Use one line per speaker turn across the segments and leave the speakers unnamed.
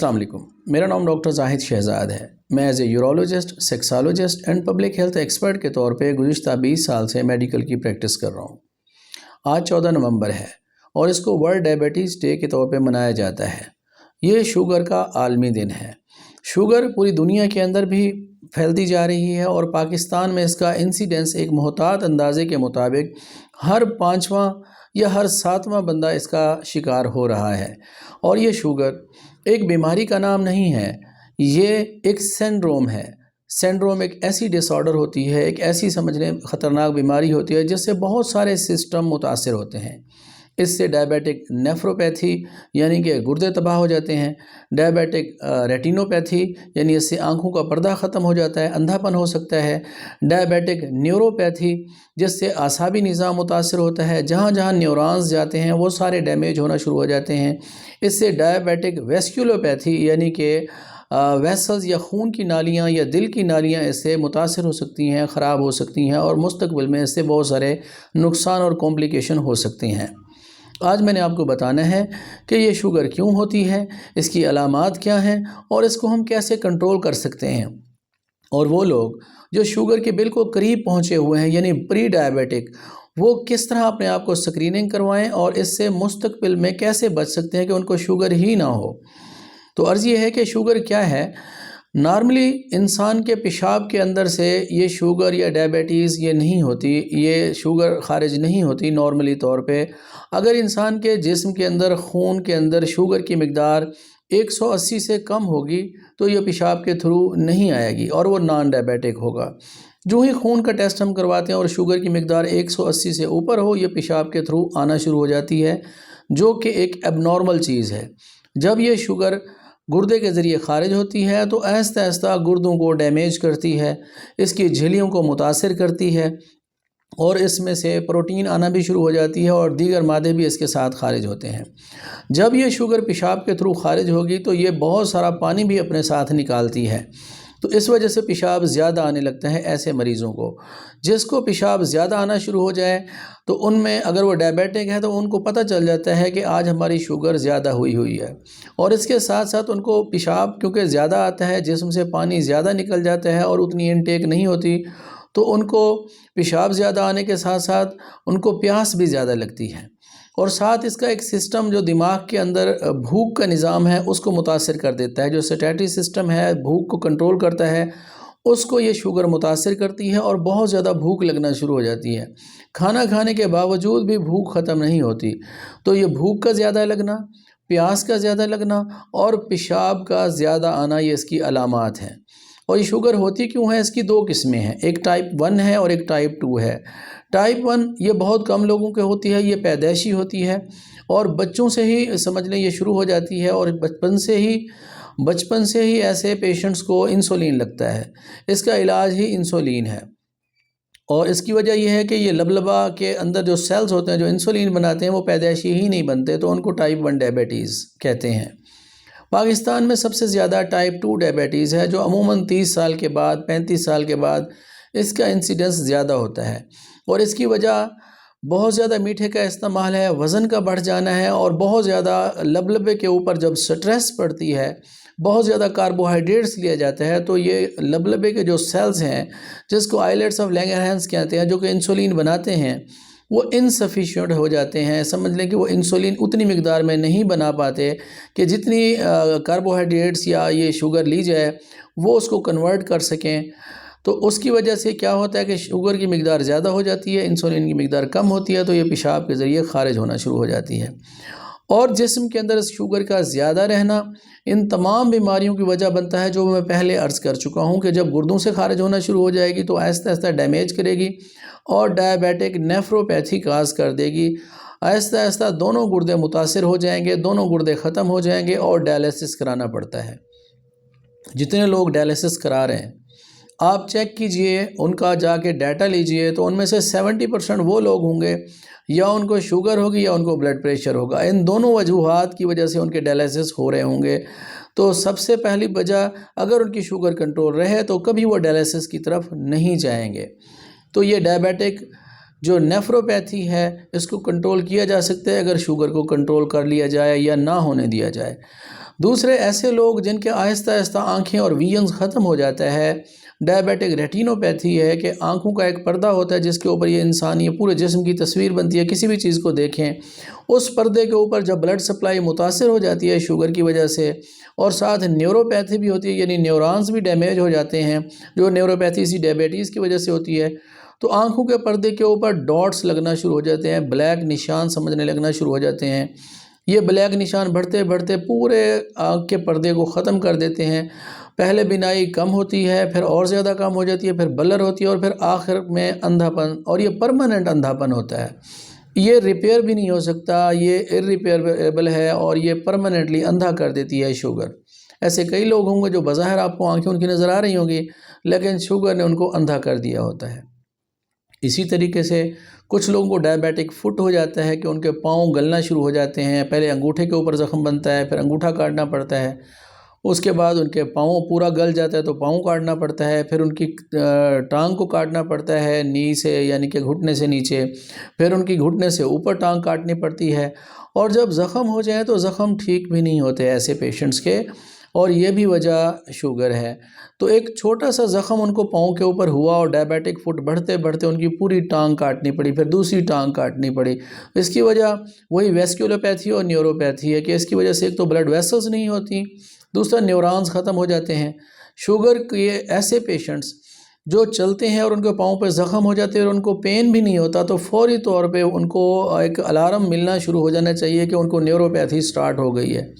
السلام علیکم، میرا نام ڈاکٹر زاہد شہزاد ہے۔ میں as a urologist, sexologist and public health expert کے طور پہ گزشتہ 20 سال سے میڈیکل کی پریکٹس کر رہا ہوں۔ آج 14 نومبر ہے اور اس کو ورلڈ ڈائبٹیز ڈے کے طور پہ منایا جاتا ہے۔ یہ شوگر کا عالمی دن ہے۔ شوگر پوری دنیا کے اندر بھی پھیلتی جا رہی ہے اور پاکستان میں اس کا انسیڈنس ایک محتاط اندازے کے مطابق ہر 5واں یا ہر 7واں بندہ اس کا شکار ہو رہا ہے۔ اور یہ شوگر ایک بیماری کا نام نہیں ہے، یہ ایک سینڈروم ہے۔ سینڈروم ایک ایسی ڈس آرڈر ہوتی ہے، ایک ایسی سمجھنے خطرناک بیماری ہوتی ہے جس سے بہت سارے سسٹم متاثر ہوتے ہیں۔ اس سے ڈائبیٹک نیفروپیتھی یعنی کہ گردے تباہ ہو جاتے ہیں، ڈائبیٹک ریٹینوپیتھی یعنی اس سے آنکھوں کا پردہ ختم ہو جاتا ہے، اندھا پن ہو سکتا ہے، ڈائبیٹک نیوروپیتھی جس سے اعصابی نظام متاثر ہوتا ہے، جہاں جہاں نیورونز جاتے ہیں وہ سارے ڈیمیج ہونا شروع ہو جاتے ہیں۔ اس سے ڈائبیٹک ویسکولوپیتھی یعنی کہ ویسلز یا خون کی نالیاں یا دل کی نالیاں اس سے متاثر ہو سکتی ہیں، خراب ہو سکتی ہیں اور مستقبل میں اس سے بہت سارے نقصان اور کمپلیکیشن ہو سکتے ہیں۔ آج میں نے آپ کو بتانا ہے کہ یہ شوگر کیوں ہوتی ہے، اس کی علامات کیا ہیں اور اس کو ہم کیسے کنٹرول کر سکتے ہیں، اور وہ لوگ جو شوگر کے بالکل قریب پہنچے ہوئے ہیں یعنی پری ڈائبیٹک، وہ کس طرح اپنے آپ کو اسکریننگ کروائیں اور اس سے مستقبل میں کیسے بچ سکتے ہیں کہ ان کو شوگر ہی نہ ہو۔ تو عرض یہ ہے کہ شوگر کیا ہے۔ نارملی انسان کے پیشاب کے اندر سے یہ شوگر یا ڈائبٹیز یہ نہیں ہوتی، یہ شوگر خارج نہیں ہوتی نارملی طور پہ۔ اگر انسان کے جسم کے اندر خون کے اندر شوگر کی مقدار 180 سے کم ہوگی تو یہ پیشاب کے تھرو نہیں آئے گی اور وہ نان ڈائبیٹک ہوگا۔ جو ہی خون کا ٹیسٹ ہم کرواتے ہیں اور شوگر کی مقدار 180 سے اوپر ہو، یہ پیشاب کے تھرو آنا شروع ہو جاتی ہے، جو کہ ایک اب نارمل چیز ہے۔ جب یہ شوگر گردے کے ذریعے خارج ہوتی ہے تو آہستہ آہستہ گردوں کو ڈیمیج کرتی ہے، اس کی جھلیوں کو متاثر کرتی ہے اور اس میں سے پروٹین آنا بھی شروع ہو جاتی ہے اور دیگر مادے بھی اس کے ساتھ خارج ہوتے ہیں۔ جب یہ شوگر پیشاب کے تھرو خارج ہوگی تو یہ بہت سارا پانی بھی اپنے ساتھ نکالتی ہے، تو اس وجہ سے پیشاب زیادہ آنے لگتا ہے ایسے مریضوں کو۔ جس کو پیشاب زیادہ آنا شروع ہو جائے تو ان میں اگر وہ ڈائبیٹک ہے تو ان کو پتہ چل جاتا ہے کہ آج ہماری شوگر زیادہ ہوئی ہے، اور اس کے ساتھ ساتھ ان کو پیشاب کیونکہ زیادہ آتا ہے، جسم سے پانی زیادہ نکل جاتا ہے اور اتنی انٹیک نہیں ہوتی، تو ان کو پیشاب زیادہ آنے کے ساتھ ساتھ ان کو پیاس بھی زیادہ لگتی ہے، اور ساتھ اس کا ایک سسٹم جو دماغ کے اندر بھوک کا نظام ہے اس کو متاثر کر دیتا ہے۔ جو سیٹیٹری سسٹم ہے، بھوک کو کنٹرول کرتا ہے، اس کو یہ شوگر متاثر کرتی ہے اور بہت زیادہ بھوک لگنا شروع ہو جاتی ہے۔ کھانا کھانے کے باوجود بھی بھوک ختم نہیں ہوتی، تو یہ بھوک کا زیادہ لگنا، پیاس کا زیادہ لگنا اور پیشاب کا زیادہ آنا، یہ اس کی علامات ہیں۔ اور یہ شوگر ہوتی کیوں ہے؟ اس کی دو قسمیں ہیں، ایک ٹائپ 1 ہے اور ایک ٹائپ 2 ہے۔ ٹائپ 1 یہ بہت کم لوگوں کے ہوتی ہے، یہ پیدائشی ہوتی ہے اور بچوں سے ہی سمجھ لیں یہ شروع ہو جاتی ہے، اور بچپن سے ہی ایسے پیشنٹس کو انسولین لگتا ہے۔ اس کا علاج ہی انسولین ہے، اور اس کی وجہ یہ ہے کہ یہ لبلبا کے اندر جو سیلز ہوتے ہیں جو انسولین بناتے ہیں وہ پیدائشی ہی نہیں بنتے، تو ان کو ٹائپ 1 ڈائبٹیز کہتے ہیں۔ پاکستان میں سب سے زیادہ ٹائپ 2 ڈائبٹیز ہے، جو عموماً 30 سال کے بعد 35 سال کے بعد اس کا انسیڈنس زیادہ ہوتا ہے، اور اس کی وجہ بہت زیادہ میٹھے کا استعمال ہے، وزن کا بڑھ جانا ہے، اور بہت زیادہ لبلبے کے اوپر جب سٹریس پڑتی ہے، بہت زیادہ کاربوہائیڈریٹس لیا جاتا ہے، تو یہ لبلبے کے جو سیلز ہیں جس کو آئلیٹس آف لینگرہینز کہتے ہیں، جو کہ انسولین بناتے ہیں، وہ انسفیشینٹ ہو جاتے ہیں۔ سمجھ لیں کہ وہ انسولین اتنی مقدار میں نہیں بنا پاتے کہ جتنی کاربوہائیڈریٹس یا یہ شوگر لی جائے وہ اس کو کنورٹ کر سکیں، تو اس کی وجہ سے کیا ہوتا ہے کہ شوگر کی مقدار زیادہ ہو جاتی ہے، انسولین کی مقدار کم ہوتی ہے، تو یہ پیشاب کے ذریعے خارج ہونا شروع ہو جاتی ہے۔ اور جسم کے اندر شوگر کا زیادہ رہنا ان تمام بیماریوں کی وجہ بنتا ہے جو میں پہلے عرض کر چکا ہوں، کہ جب گردوں سے خارج ہونا شروع ہو جائے گی تو آہستہ آہستہ ڈیمیج کرے گی اور ڈائبیٹک نیفروپیتھی کاز کر دے گی۔ آہستہ آہستہ دونوں گردے متاثر ہو جائیں گے، دونوں گردے ختم ہو جائیں گے اور ڈائلیسس کرانا پڑتا ہے۔ جتنے لوگ ڈائلیسس کرا رہے ہیں آپ چیک کیجئے، ان کا جا کے ڈیٹا لیجئے، تو ان میں سے 70% وہ لوگ ہوں گے یا ان کو شوگر ہوگی یا ان کو بلڈ پریشر ہوگا۔ ان دونوں وجوہات کی وجہ سے ان کے ڈائلیسس ہو رہے ہوں گے۔ تو سب سے پہلی وجہ، اگر ان کی شوگر کنٹرول رہے تو کبھی وہ ڈائلیسس کی طرف نہیں جائیں گے۔ تو یہ ڈائبیٹک جو نیفروپیتھی ہے اس کو کنٹرول کیا جا سکتا ہے اگر شوگر کو کنٹرول کر لیا جائے یا نہ ہونے دیا جائے۔ دوسرے ایسے لوگ جن کے آہستہ آہستہ آنکھیں اور ویژنز ختم ہو جاتا ہے، ڈائبیٹک ریٹینوپیتھی ہے کہ آنکھوں کا ایک پردہ ہوتا ہے جس کے اوپر یہ انسانی پورے جسم کی تصویر بنتی ہے، کسی بھی چیز کو دیکھیں اس پردے کے اوپر جب بلڈ سپلائی متاثر ہو جاتی ہے شوگر کی وجہ سے، اور ساتھ نیوروپیتھی بھی ہوتی ہے، یعنی نیورونز بھی ڈیمیج ہو جاتے ہیں، جو نیوروپیتھی اسی ڈائبٹیز کی وجہ سے ہوتی ہے، تو آنکھوں کے پردے کے اوپر ڈاٹس لگنا شروع ہو جاتے ہیں، بلیک نشان سمجھنے لگنا شروع ہو جاتے ہیں۔ یہ بلیک نشان بڑھتے بڑھتے پورے آنکھ کے پردے کو ختم کر دیتے ہیں۔ پہلے بینائی کم ہوتی ہے، پھر اور زیادہ کم ہو جاتی ہے، پھر بلر ہوتی ہے، اور پھر آخر میں اندھا پن، اور یہ پرماننٹ اندھا پن ہوتا ہے۔ یہ ریپیئر بھی نہیں ہو سکتا، یہ irreparable ہے، اور یہ پرماننٹلی اندھا کر دیتی ہے شوگر۔ ایسے کئی لوگ ہوں گے جو بظاہر آپ کو آنکھیں ان کی نظر آ رہی ہوں گی، لیکن شوگر نے ان کو اندھا کر دیا ہوتا ہے۔ اسی طریقے سے کچھ لوگوں کو ڈائبیٹک فٹ ہو جاتا ہے کہ ان کے پاؤں گلنا شروع ہو جاتے ہیں، پہلے انگوٹھے کے اوپر زخم بنتا ہے، پھر انگوٹھا کاٹنا پڑتا ہے، اس کے بعد ان کے پاؤں پورا گل جاتا ہے تو پاؤں کاٹنا پڑتا ہے، پھر ان کی ٹانگ کو کاٹنا پڑتا ہے نی سے، یعنی کہ گھٹنے سے نیچے، پھر ان کی گھٹنے سے اوپر ٹانگ کاٹنی پڑتی ہے، اور جب زخم ہو جائیں تو زخم ٹھیک بھی نہیں ہوتے ایسے پیشنٹس کے، اور یہ بھی وجہ شوگر ہے۔ تو ایک چھوٹا سا زخم ان کو پاؤں کے اوپر ہوا اور ڈائبیٹک فٹ بڑھتے بڑھتے ان کی پوری ٹانگ کاٹنی پڑی، پھر دوسری ٹانگ کاٹنی پڑی۔ اس کی وجہ وہی ویسکولوپیتھی اور نیوروپیتھی ہے کہ اس کی وجہ سے ایک تو بلڈ ویسلز نہیں ہوتی، دوسرا نیورونز ختم ہو جاتے ہیں۔ شوگر کے ایسے پیشنٹس جو چلتے ہیں اور ان کے پاؤں پہ زخم ہو جاتے ہیں اور ان کو پین بھی نہیں ہوتا، تو فوری طور پہ ان کو ایک الارم ملنا شروع ہو جانا چاہیے کہ ان کو نیوروپیتھی سٹارٹ ہو گئی ہے۔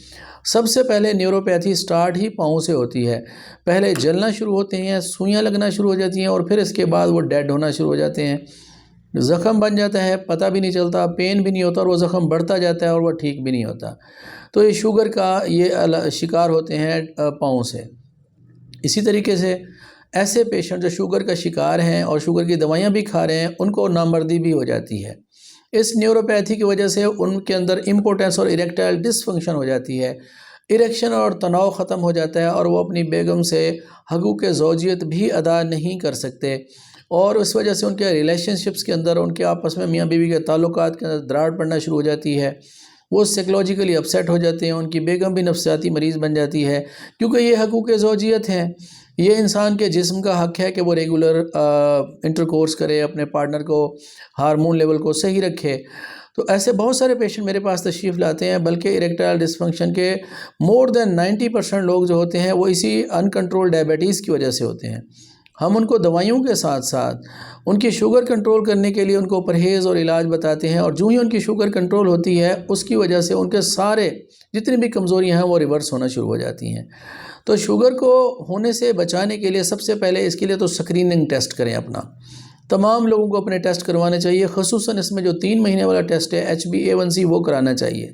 سب سے پہلے نیوروپیتھی سٹارٹ ہی پاؤں سے ہوتی ہے، پہلے جلنا شروع ہوتے ہیں، سوئیاں لگنا شروع ہو جاتی ہیں، اور پھر اس کے بعد وہ ڈیڈ ہونا شروع ہو جاتے ہیں، زخم بن جاتا ہے، پتہ بھی نہیں چلتا، پین بھی نہیں ہوتا، اور وہ زخم بڑھتا جاتا ہے اور وہ ٹھیک بھی نہیں ہوتا۔ تو یہ شوگر کا یہ شکار ہوتے ہیں پاؤں سے۔ اسی طریقے سے ایسے پیشنٹ جو شوگر کا شکار ہیں اور شوگر کی دوائیاں بھی کھا رہے ہیں، ان کو نامردی بھی ہو جاتی ہے۔ اس نیوروپیتھی کی وجہ سے ان کے اندر امپوٹنس اور اریکٹائل ڈس فنکشن ہو جاتی ہے، اریکشن اور تناؤ ختم ہو جاتا ہے، اور وہ اپنی بیگم سے حقوق زوجیت بھی ادا نہیں کر سکتے، اور اس وجہ سے ان کے ریلیشن شپس کے اندر، ان کے آپس میں میاں بیوی کے تعلقات کے اندر دراڑ پڑنا شروع ہو جاتی ہے، وہ سائیکلوجیکلی اپسیٹ ہو جاتے ہیں، ان کی بیگم بھی نفسیاتی مریض بن جاتی ہے، کیونکہ یہ حقوق زوجیت ہیں۔ یہ انسان کے جسم کا حق ہے کہ وہ ریگولر انٹرکورس کرے، اپنے پارٹنر کو ہارمون لیول کو صحیح رکھے۔ تو ایسے بہت سارے پیشنٹ میرے پاس تشریف لاتے ہیں، بلکہ اریکٹائل ڈس فنکشن کے مور دین 90% لوگ جو ہوتے ہیں وہ اسی انکنٹرول ڈائبٹیز کی وجہ سے ہوتے ہیں۔ ہم ان کو دوائیوں کے ساتھ ساتھ ان کی شوگر کنٹرول کرنے کے لیے ان کو پرہیز اور علاج بتاتے ہیں، اور جو ہی ان کی شوگر کنٹرول ہوتی ہے اس کی وجہ سے ان کے سارے جتنی بھی کمزوریاں ہیں وہ ریورس ہونا شروع ہو جاتی ہیں۔ تو شوگر کو ہونے سے بچانے کے لیے سب سے پہلے اس کے لیے تو سکریننگ ٹیسٹ کریں اپنا، تمام لوگوں کو اپنے ٹیسٹ کروانے چاہیے، خصوصاً اس میں جو 3 مہینے والا ٹیسٹ ہے HbA1c وہ کرانا چاہیے۔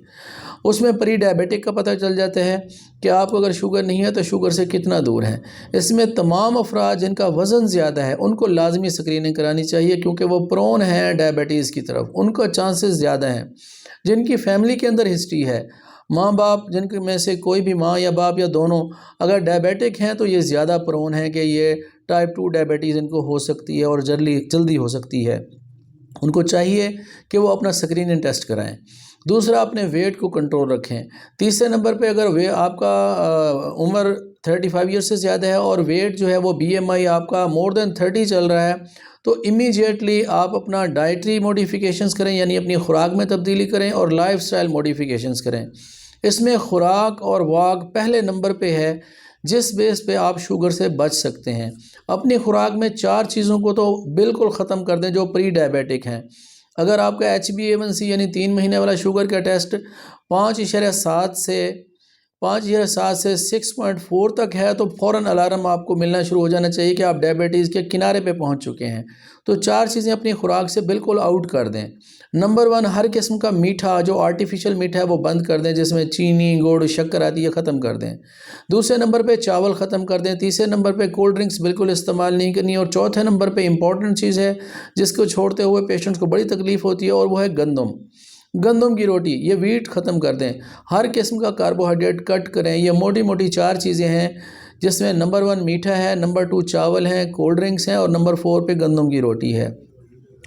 اس میں پری ڈائبیٹک کا پتہ چل جاتا ہے کہ آپ کو اگر شوگر نہیں ہے تو شوگر سے کتنا دور ہیں۔ اس میں تمام افراد جن کا وزن زیادہ ہے ان کو لازمی سکریننگ کرانی چاہیے، کیونکہ وہ پرون ہیں ڈائبٹیز کی طرف، ان کا چانسز زیادہ ہیں۔ جن کی فیملی کے اندر ہسٹری ہے، ماں باپ جن میں سے کوئی بھی ماں یا باپ یا دونوں اگر ڈائبیٹک ہیں تو یہ زیادہ پرون ہیں کہ یہ ٹائپ 2 ڈائبٹیز ان کو ہو سکتی ہے اور جلدی ہو سکتی ہے۔ ان کو چاہیے کہ وہ اپنا سکریننگ ٹیسٹ کرائیں۔ دوسرا، اپنے ویٹ کو کنٹرول رکھیں۔ تیسرے نمبر پہ اگر آپ کا عمر 35 ایئر سے زیادہ ہے اور ویٹ جو ہے وہ BMI آپ کا مور دین 30 چل رہا ہے، تو امیجیٹلی آپ اپنا ڈائٹری موڈیفیکیشنز کریں، یعنی اپنی خوراک میں تبدیلی کریں اور لائف سٹائل موڈیفیکیشنز کریں۔ اس میں خوراک اور واک پہلے نمبر پہ ہے، جس بیس پہ آپ شوگر سے بچ سکتے ہیں۔ اپنی خوراک میں 4 چیزوں کو تو بالکل ختم کر دیں جو پری ڈائبیٹک ہیں۔ اگر آپ کا HbA1c یعنی 3 مہینے والا شوگر کا ٹیسٹ 5.7 سے 6.4 تک ہے تو فوراً الارم آپ کو ملنا شروع ہو جانا چاہیے کہ آپ ڈائبٹیز کے کنارے پہ پہنچ چکے ہیں۔ تو 4 چیزیں اپنی خوراک سے بالکل آؤٹ کر دیں۔ نمبر 1، ہر قسم کا میٹھا جو آرٹیفیشل میٹھا ہے وہ بند کر دیں، جس میں چینی، گڑ، شکر آتی ہے، ختم کر دیں۔ دوسرے نمبر پہ چاول ختم کر دیں۔ تیسرے نمبر پہ کولڈ ڈرنکس بالکل استعمال نہیں کرنی، اور چوتھے نمبر پہ امپورٹنٹ چیز ہے جس کو چھوڑتے ہوئے پیشنٹس کو بڑی تکلیف ہوتی ہے، اور وہ ہے گندم کی روٹی، یہ ویٹ ختم کر دیں۔ ہر قسم کا کاربوہائیڈریٹ کٹ کریں۔ یہ موٹی موٹی 4 چیزیں ہیں جس میں نمبر 1 میٹھا ہے، نمبر 2 چاول ہیں، کولڈ ڈرنکس ہیں، اور نمبر 4 پہ گندم کی روٹی ہے۔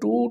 2